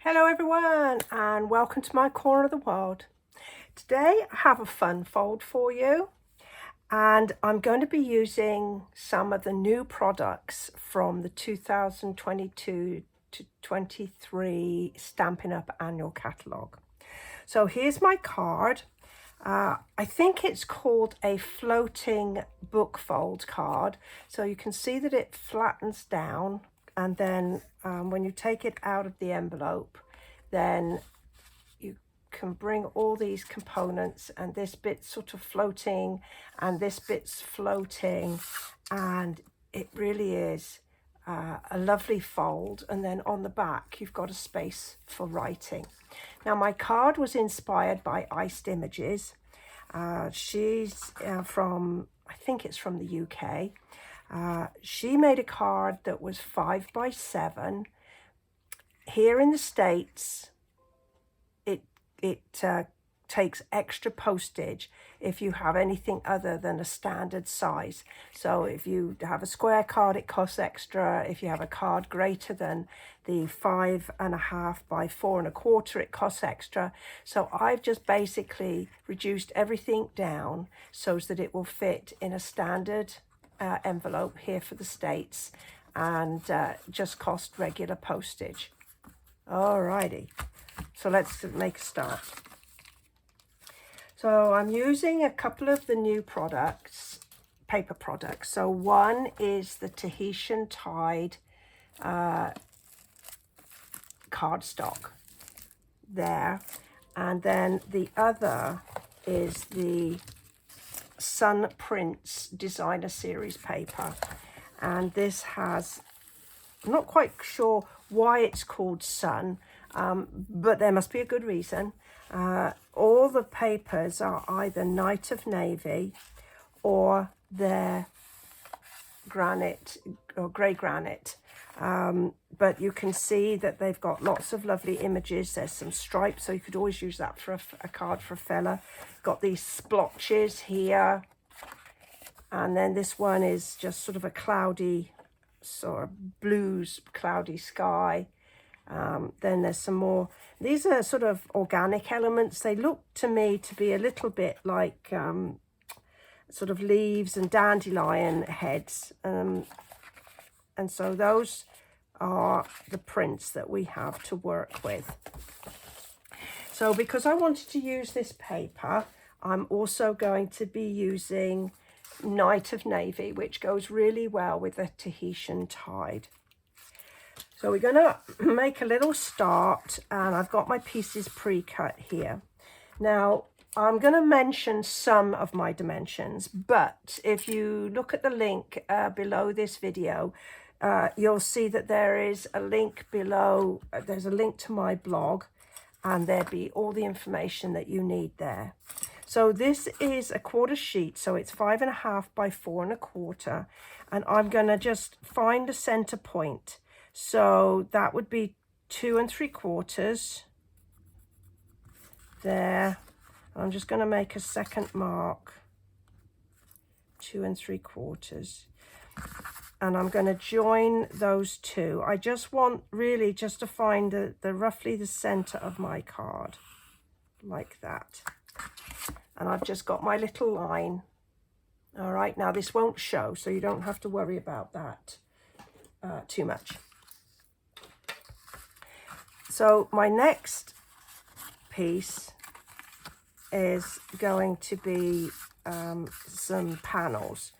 Hello everyone and welcome to my corner of the world. Today I have a fun fold for you and I'm going to be using some of the new products from the 2022 to 23 Stampin' Up! Annual Catalogue. So here's my card. I think it's called a floating book fold card. So you can see that it flattens down, and then when you take it out of the envelope, then you can bring all these components, and this bit's sort of floating and this bit's floating, and it really is a lovely fold. And then on the back you've got a space for writing. Now my card was inspired by Iced Images. She's from, I think it's from the UK. She made a card that was 5 by 7. Here in the States, it takes extra postage if you have anything other than a standard size. So if you have a square card, it costs extra. If you have a card greater than the 5.5 by 4.25, it costs extra. So I've just basically reduced everything down so that it will fit in a standard envelope here for the States, and just cost regular postage. Alrighty, so let's make a start. So I'm using a couple of the new products, paper products. So one is the Tahitian Tide cardstock there, and then the other is the Sun Prints Designer Series paper, and this has, I'm not quite sure why it's called Sun, but there must be a good reason. All the papers are either Night of Navy or they're granite or grey granite. But you can see that they've got lots of lovely images. There's some stripes, so you could always use that for a card for a fella. Got these splotches here. And then this one is just sort of a cloudy, sort of blues, cloudy sky. Then there's some more. These are sort of organic elements. They look to me to be a little bit like sort of leaves and dandelion heads. And so those are the prints that we have to work with. So because I wanted to use this paper, I'm also going to be using Night of Navy, which goes really well with the Tahitian Tide. So we're going to make a little start, and I've got my pieces pre-cut here. Now, I'm going to mention some of my dimensions, but if you look at the link below this video, you'll see that there is a link below. There's a link to my blog, and there'll be all the information that you need there. So this is a quarter sheet, so it's 5.5 by 4.25, and I'm going to just find a center point. So that would be 2 3/4 there. I'm just going to make a second mark, 2 3/4, and I'm going to join those two. I just want really just to find the roughly the center of my card, like that. And I've just got my little line. All right, now this won't show, so you don't have to worry about that too much. So my next piece is going to be some panels.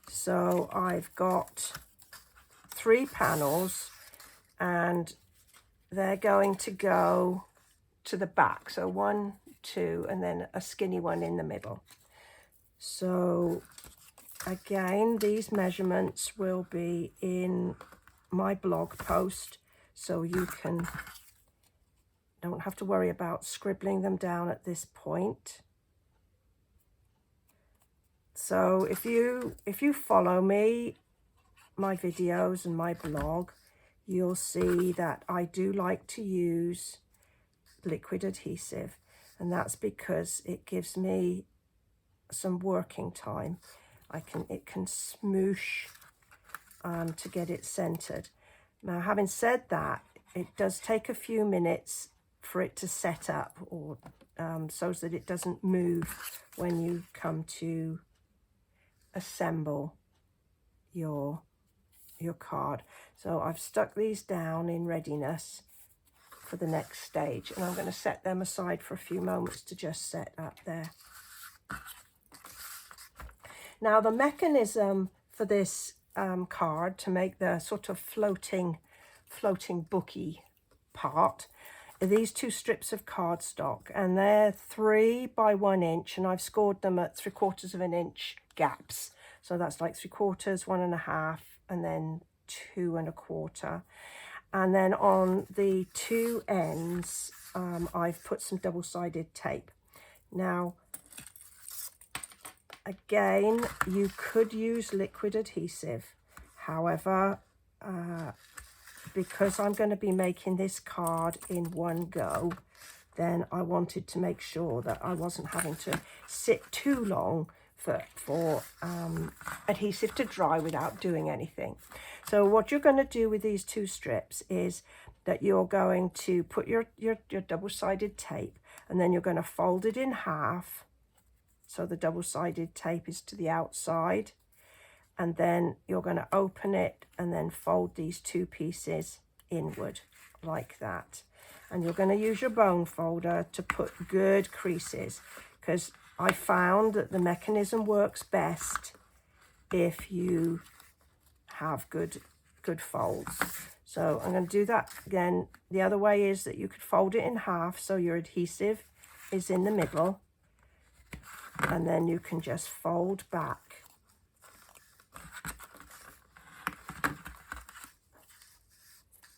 So I've got 3 panels, and they're going to go to the back. So 1, 2, and then a skinny one in the middle. So again, these measurements will be in my blog post, so you don't have to worry about scribbling them down at this point. So if you follow me, my videos and my blog, you'll see that I do like to use liquid adhesive, and that's because it gives me some working time. It can smoosh to get it centered. Now, having said that, it does take a few minutes for it to set up, or so that it doesn't move when you come to assemble your card. So I've stuck these down in readiness for the next stage, and I'm going to set them aside for a few moments to just set up there. Now the mechanism for this card to make the sort of floating bookie part are these two strips of cardstock, and they're 3 by 1 inch, and I've scored them at 3/4 of an inch gaps. So that's like 3/4, 1.5, and then 2 1/4. And then on the two ends, I've put some double-sided tape. Now, again, you could use liquid adhesive. However, because I'm going to be making this card in one go, then I wanted to make sure that I wasn't having to sit too long for adhesive to dry without doing anything. So what you're going to do with these two strips is that you're going to put your double-sided tape, and then you're going to fold it in half, so the double-sided tape is to the outside, and then you're going to open it and then fold these two pieces inward like that. And you're going to use your bone folder to put good creases, because I found that the mechanism works best if you have good folds. So I'm going to do that again. The other way is that you could fold it in half so your adhesive is in the middle, and then you can just fold back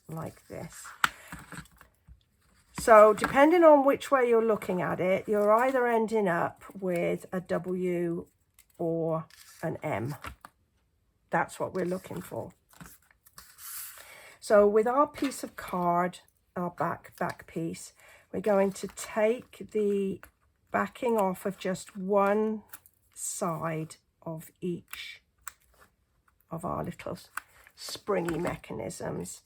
like this. So depending on which way you're looking at it, you're either ending up with a W or an M. That's what we're looking for. So with our piece of card, our back piece, we're going to take the backing off of just one side of each of our little springy mechanisms.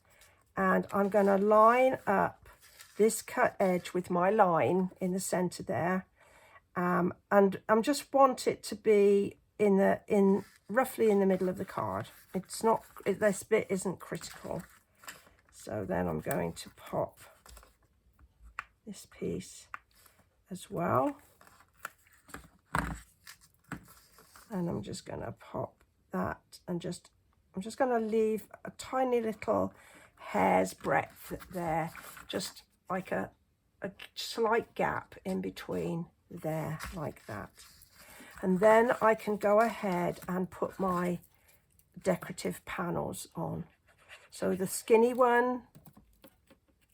And I'm going to line up this cut edge with my line in the center there, and I just want it to be roughly in the middle of the card. It's not, this bit isn't critical. So then I'm going to pop this piece as well, and I'm just going to pop that, and I'm just going to leave a tiny little hair's breadth there, just like a slight gap in between there, like that. And then I can go ahead and put my decorative panels on. So the skinny one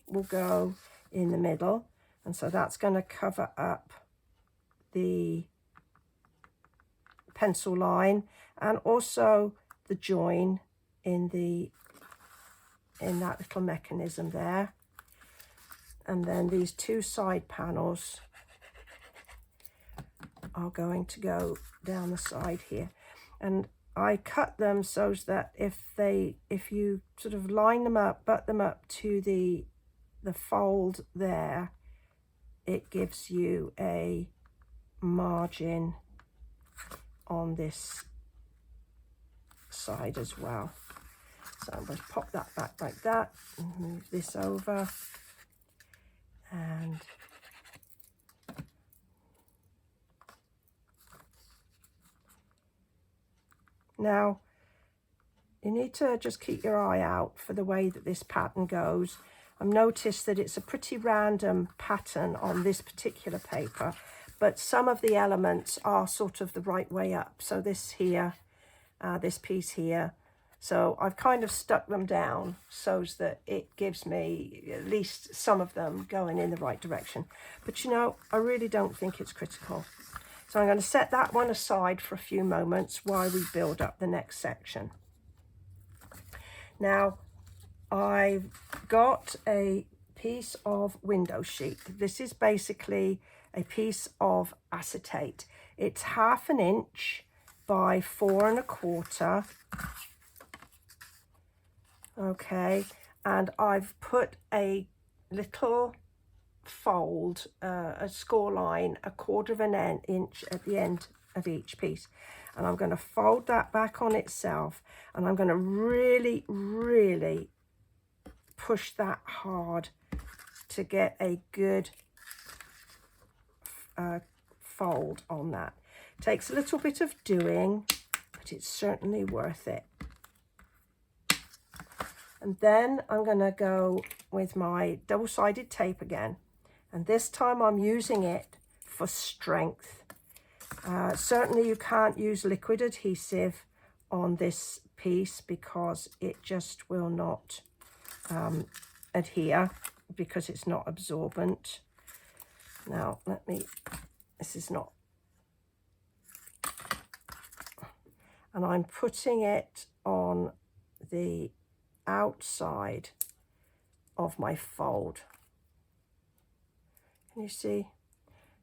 will go in the middle, and so that's going to cover up the pencil line and also the join in that little mechanism there. And then these two side panels are going to go down the side here, and I cut them so that if you sort of line them up, butt them up to the fold there, it gives you a margin on this side as well. So I'm going to pop that back like that and move this over, and now you need to just keep your eye out for the way that this pattern goes. I've noticed that it's a pretty random pattern on this particular paper, but some of the elements are sort of the right way up. So this here, this piece here, so I've kind of stuck them down so that it gives me at least some of them going in the right direction. But you know, I really don't think it's critical. So I'm going to set that one aside for a few moments while we build up the next section. Now, I've got a piece of window sheet. This is basically a piece of acetate. It's 1/2 inch by 4 1/4. Okay, and I've put a little fold, a score line, 1/4 of an inch at the end of each piece, and I'm going to fold that back on itself, and I'm going to really, really push that hard to get a good fold on that. Takes a little bit of doing, but it's certainly worth it. And then I'm going to go with my double-sided tape again, and this time I'm using it for strength. Certainly you can't use liquid adhesive on this piece because it just will not adhere, because it's not absorbent. Now this is not, and I'm putting it on the outside of my fold. Can you see?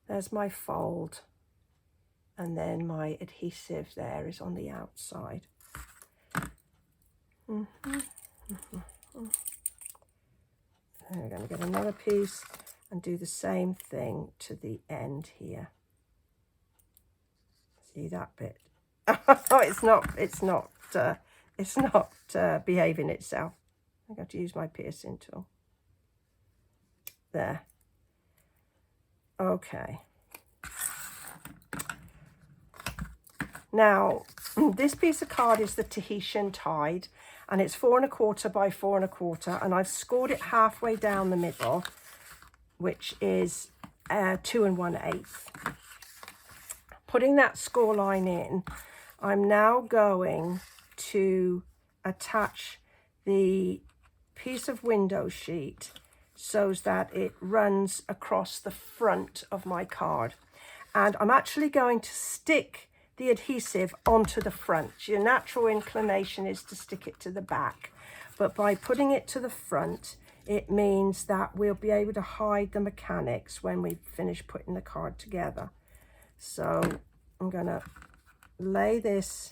There's my fold, and then my adhesive there is on the outside. And we're going to get another piece and do the same thing to the end here. See that bit? it's not behaving itself. I'm going to use my piercing tool. There. Okay. Now, this piece of card is the Tahitian Tide, and it's 4 1/4 by 4 1/4, and I've scored it halfway down the middle, which is 2 1/8. Putting that score line in, I'm now going to attach the piece of window sheet so that it runs across the front of my card. And I'm actually going to stick the adhesive onto the front. Your natural inclination is to stick it to the back, but by putting it to the front, it means that we'll be able to hide the mechanics when we finish putting the card together. So I'm going to lay this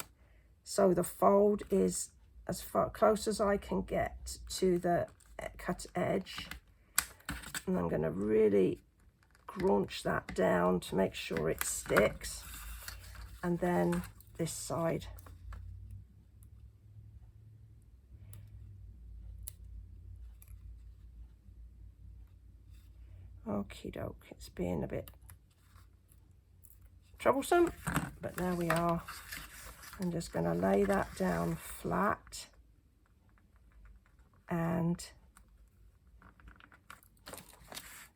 so the fold is as far close as I can get to the cut edge, and I'm going to really crunch that down to make sure it sticks. And then this side. Okie doke, it's being a bit troublesome, but there we are. I'm just going to lay that down flat and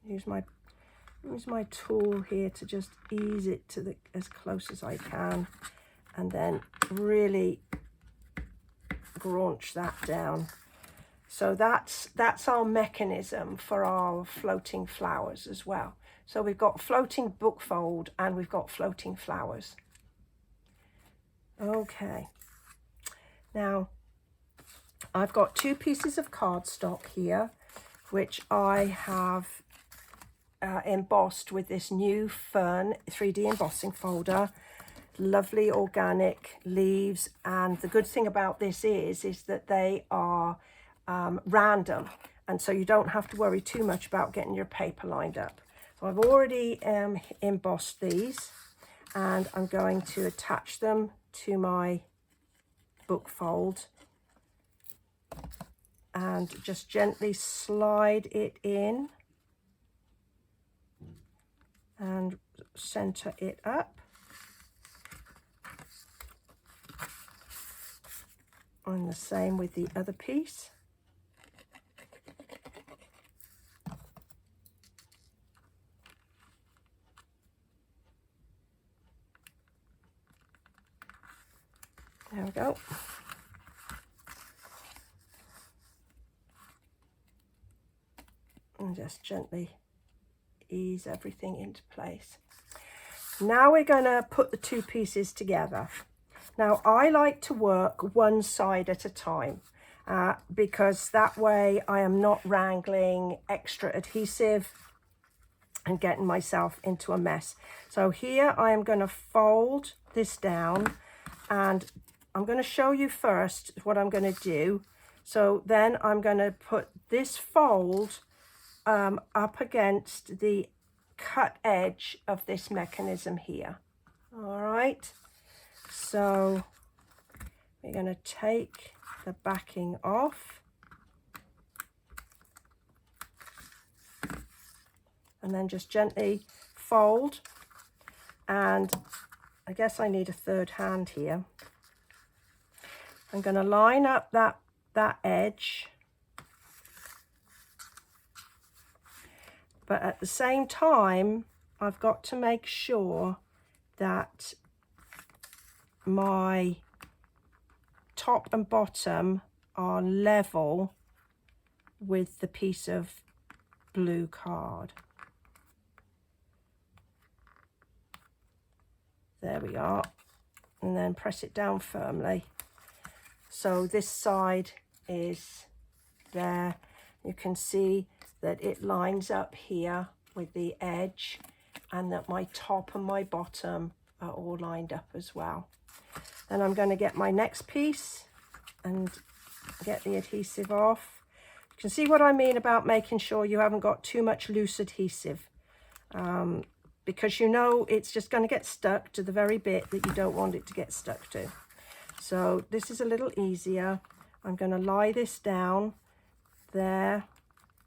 use my tool here to just ease it to as close as I can, and then really crunch that down. So that's our mechanism for our floating flowers as well. So we've got floating book fold and we've got floating flowers. Okay, now I've got 2 pieces of cardstock here, which I have embossed with this new Fern 3D embossing folder. Lovely organic leaves, and the good thing about this is that they are random, and so you don't have to worry too much about getting your paper lined up. So I've already embossed these, and I'm going to attach them to my book fold and just gently slide it in and center it up. And the same with the other piece. There we go. And just gently ease everything into place. Now we're going to put the 2 pieces together. Now I like to work one side at a time because that way I am not wrangling extra adhesive and getting myself into a mess. So here I am going to fold this down, and I'm going to show you first what I'm going to do So then I'm going to put this fold up against the cut edge of this mechanism here. All right, so we're going to take the backing off and then just gently fold, and I guess I need a third hand here. I'm going to line up that edge, but at the same time I've got to make sure that my top and bottom are level with the piece of blue card. There we are, and then press it down firmly. So this side is there. You can see that it lines up here with the edge, and that my top and my bottom are all lined up as well. Then I'm going to get my next piece and get the adhesive off. You can see what I mean about making sure you haven't got too much loose adhesive, because you know it's just going to get stuck to the very bit that you don't want it to get stuck to. So this is a little easier. I'm going to lie this down there,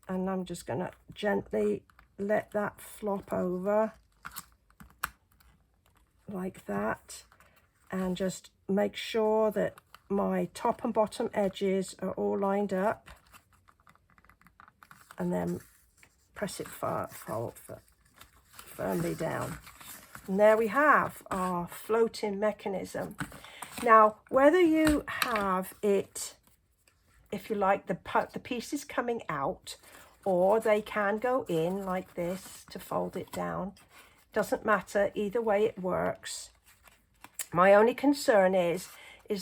and I'm just going to gently let that flop over like that, and just make sure that my top and bottom edges are all lined up, and then press it firmly down. And there we have our floating mechanism. Now, whether you have it, if you like, the pieces coming out, or they can go in like this to fold it down, doesn't matter, either way it works. My only concern is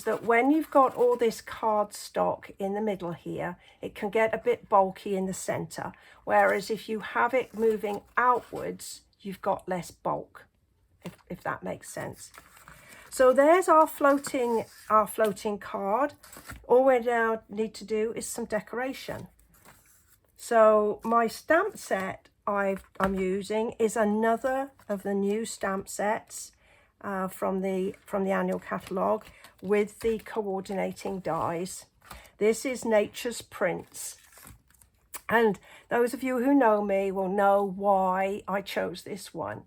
that when you've got all this cardstock in the middle here, it can get a bit bulky in the center, whereas if you have it moving outwards, you've got less bulk, if that makes sense. So there's our floating card. All we now need to do is some decoration. So my stamp set I'm using is another of the new stamp sets from the annual catalogue with the coordinating dies. This is Nature's Prints. And those of you who know me will know why I chose this one.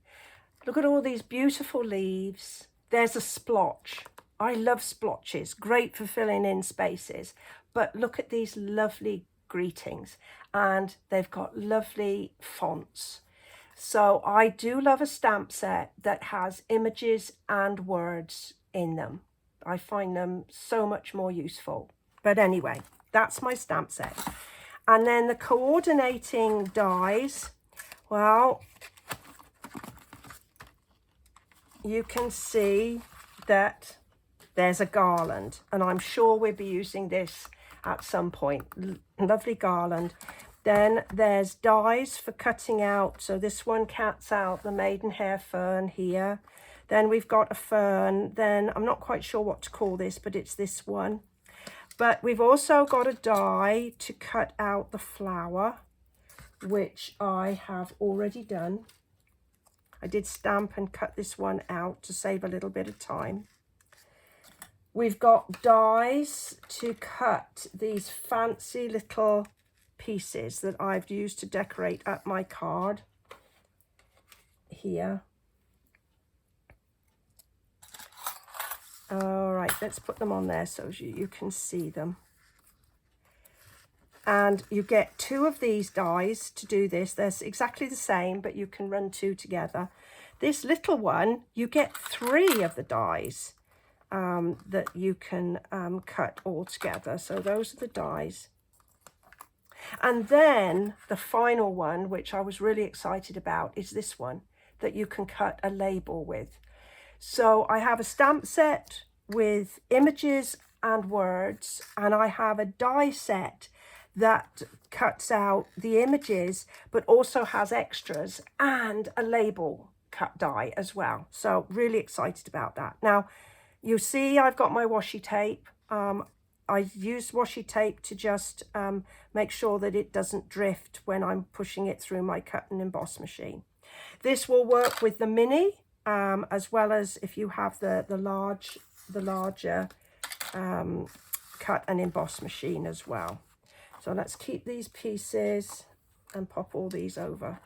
Look at all these beautiful leaves. There's a splotch. I love splotches, great for filling in spaces. But look at these lovely greetings, and they've got lovely fonts. So I do love a stamp set that has images and words in them. I find them so much more useful. But anyway, that's my stamp set. And then the coordinating dies, well, you can see that there's a garland, and I'm sure we'll be using this at some point. Lovely garland. Then there's dies for cutting out. So this one cuts out the maidenhair fern here. Then we've got a fern. Then I'm not quite sure what to call this, but it's this one. But we've also got a die to cut out the flower, which I have already done. I did stamp and cut this one out to save a little bit of time. We've got dies to cut these fancy little pieces that I've used to decorate up my card here. All right, let's put them on there so you can see them. And you get 2 of these dies to do this. They're exactly the same, but you can run 2 together. This little one, you get 3 of the dies that you can cut all together. So those are the dies. And then the final one, which I was really excited about, is this one that you can cut a label with. So I have a stamp set with images and words, and I have a die set that cuts out the images but also has extras and a label cut die as well. So really excited about that. Now you see I've got my washi tape. I use washi tape to just make sure that it doesn't drift when I'm pushing it through my cut and emboss machine. This will work with the mini, as well as if you have the larger cut and emboss machine as well. So let's keep these pieces and pop all these over.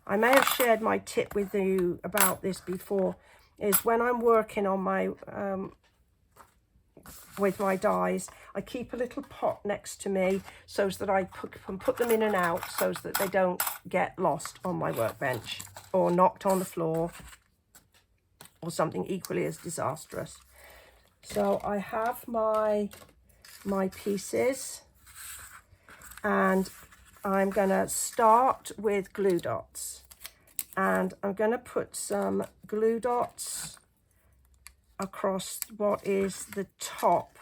I may have shared my tip with you about this before, is when I'm working on my with my dies, I keep a little pot next to me so that I can put them in and out so that they don't get lost on my workbench or knocked on the floor or something equally as disastrous. So I have my pieces, and I'm going to start with glue dots, and I'm going to put some glue dots across what is the top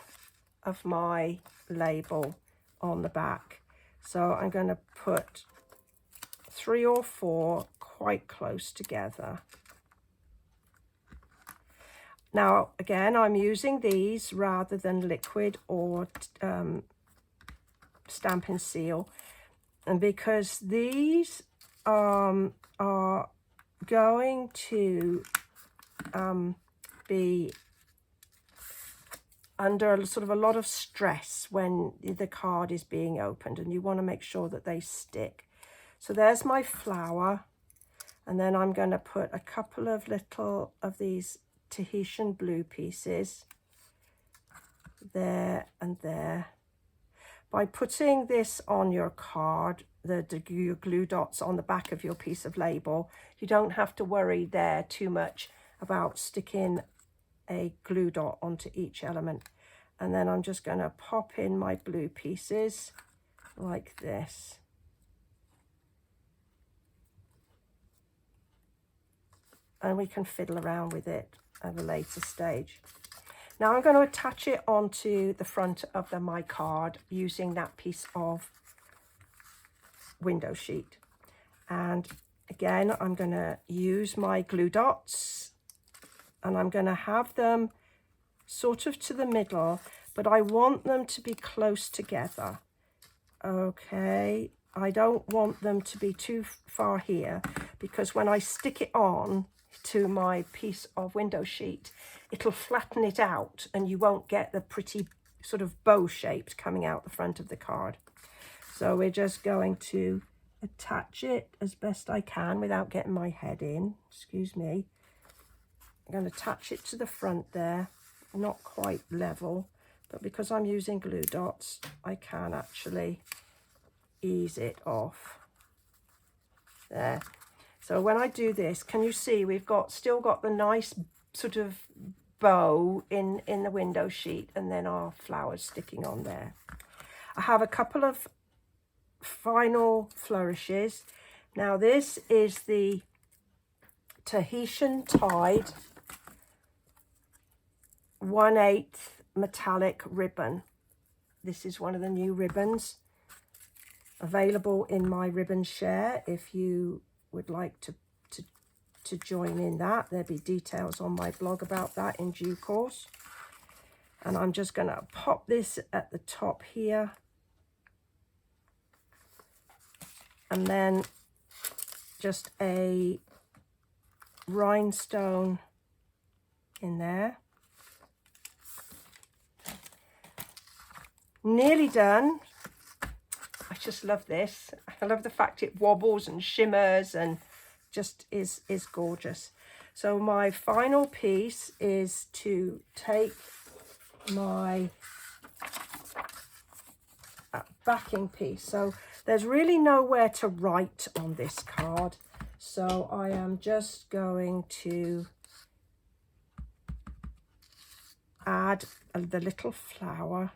of my label on the back. So I'm going to put 3 or 4 quite close together. Now again, I'm using these rather than liquid or Stampin' Seal, and because these are going to be under sort of a lot of stress when the card is being opened, and you want to make sure that they stick. So there's my flower, and then I'm going to put a couple of little of these Tahitian blue pieces there and there. By putting this on your card, your glue dots on the back of your piece of label, you don't have to worry there too much about sticking a glue dot onto each element. And then I'm just going to pop in my blue pieces like this. And we can fiddle around with it at a later stage. Now I'm going to attach it onto the front of my card using that piece of window sheet. And again, I'm going to use my glue dots, and I'm going to have them sort of to the middle, but I want them to be close together. Okay, I don't want them to be too far here, because when I stick it on to my piece of window sheet, it'll flatten it out and you won't get the pretty sort of bow shaped coming out the front of the card. So we're just going to attach it as best I can without getting my head in. Excuse me. I'm going to attach it to the front there, not quite level, but because I'm using glue dots, I can actually ease it off. There. So when I do this, can you see we've still got the nice sort of bow in the window sheet, and then our flowers sticking on there. I have a couple of final flourishes. Now this is the Tahitian Tide 1/8 metallic ribbon. This is one of the new ribbons available in my ribbon share. If you would like to join in that, there'll be details on my blog about that in due course. And I'm just going to pop this at the top here, and then just a rhinestone in there. Nearly done. I just love this. I love the fact it wobbles and shimmers and just is gorgeous. So my final piece is to take my backing piece. So there's really nowhere to write on this card, so I am just going to add the little flower,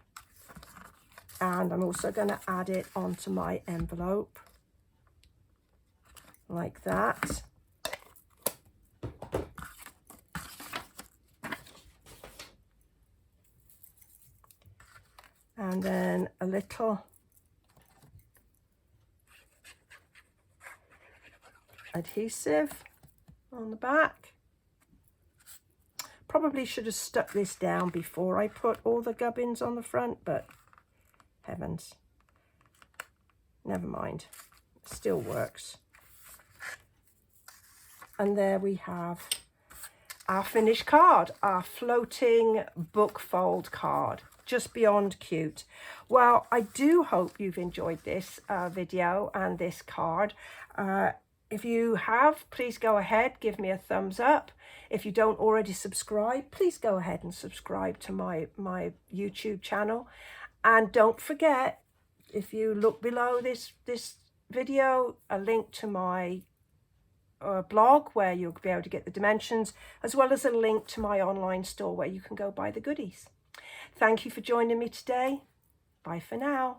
and I'm also going to add it onto my envelope like that. And then a little adhesive on the back. Probably should have stuck this down before I put all the gubbins on the front, but heavens, never mind, still works. And there we have our finished card, our floating book fold card. Just beyond cute. Well, I do hope you've enjoyed this video and this card. If you have, please go ahead, give me a thumbs up. If you don't already subscribe, please go ahead and subscribe to my YouTube channel. And don't forget, if you look below this video, a link to my blog where you'll be able to get the dimensions, as well as a link to my online store where you can go buy the goodies. Thank you for joining me today. Bye for now.